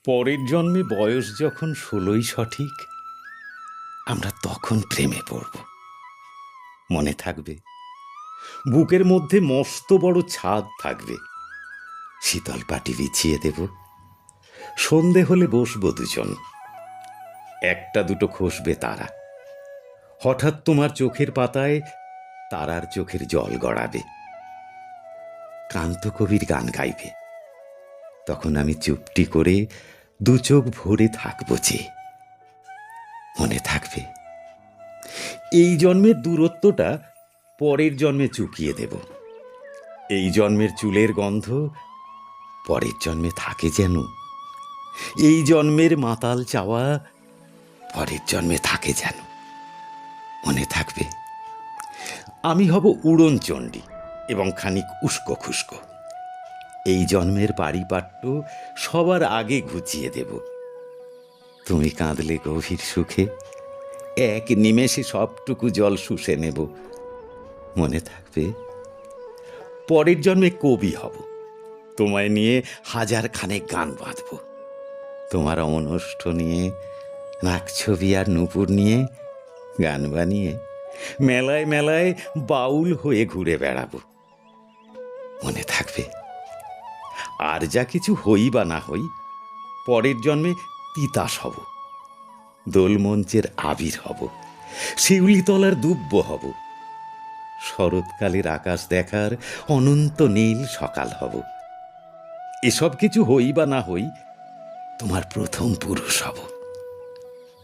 পরের জন্মে বয়স যখন 16ই সঠিক, আমরা তখন প্রেমে পড়ব। মনে থাকবে, বুকের মধ্যে মস্ত বড় ছাদ থাকবে, শীতল পাটি বিছিয়ে দেব, সন্ধে হলে বসবো দুজন, একটা দুটো খসবে তারা, হঠাৎ তোমার চোখের পাতায় তারার চোখের জল গড়াবে, কান্ত কবির গান গাইবে, তখন আমি চুপটি করে দু চোখ ভরে থাকবো যে। মনে থাকবে, এই জন্মের দূরত্বটা পরের জন্মে চুকিয়ে দেব। এই জন্মের চুলের গন্ধ পরের জন্মে থাকে যেন, এই জন্মের মাতাল চাওয়া পরের জন্মে থাকে যেন। মনে থাকবে, আমি হব উড়ন চণ্ডী এবং খানিক উস্কো খুস্কো। এই জন্মের পারিপাট্য সবার আগে ঘুচিয়ে দেব। তুমি কাঁদলে গভীর সুখে এক নিমেষে সবটুকু জল শুষে নেব। মনে থাকবে, পরের জন্মে কবি হব, তোমায় নিয়ে হাজার খানেক গান বাঁধব। তোমার অমনষ্ঠ নিয়ে, নাকছবি আর নূপুর নিয়ে গান বানিয়ে মেলায় মেলায় বাউল হয়ে ঘুরে বেড়াবো। মনে থাকবে, আর যা কিছু হই বা না হই, পরের জন্মে তিতাস হব, দোলমঞ্চের আবির হব, শিউলিতলার দুব্য হব, শরৎকালের আকাশ দেখার অনন্ত নীল সকাল হব। এসব কিছু হই বা না হই, তোমার প্রথম পুরুষ হব।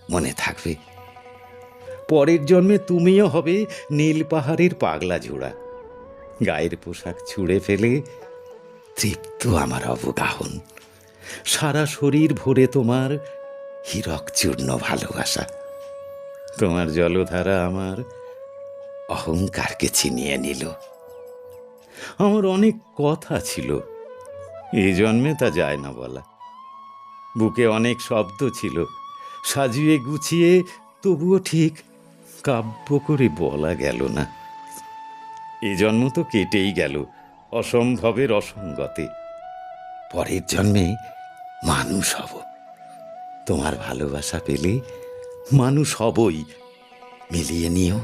মনে থাকবে, পরের জন্মে তুমিও হবে নীল পাহাড়ের পাগলা ঝোড়া, গায়ের পোশাক ছুঁড়ে ফেলে তৃপ্ত আমার অবগাহন, সারা শরীর ভরে তোমার হীরক চূর্ণ ভালোবাসা। তোমার জলধারা আমার অহংকারকে ছিনিয়ে নিল। আমার অনেক কথা ছিল, এই জন্মে তা যায় না বলা। বুকে অনেক শব্দ ছিল, সাজিয়ে গুছিয়ে তবুও ঠিক কাব্য করে বলা গেল না। এ জন্ম তো কেটেই গেল অসম্ভবের অসঙ্গতে। পরের জন্মে মানুষ হব, তোমার ভালোবাসা পেলে মানুষ হবই, মিলিয়ে নিও।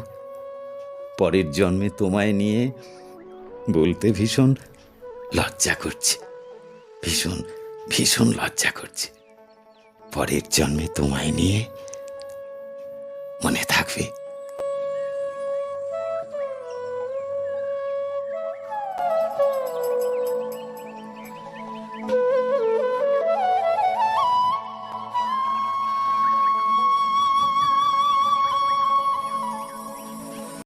পরের জন্মে তোমায় নিয়ে বলতে ভীষণ লজ্জা করছে, ভীষণ ভীষণ লজ্জা করছে। পরের জন্মে তোমায় নিয়ে। মনে থাকবে।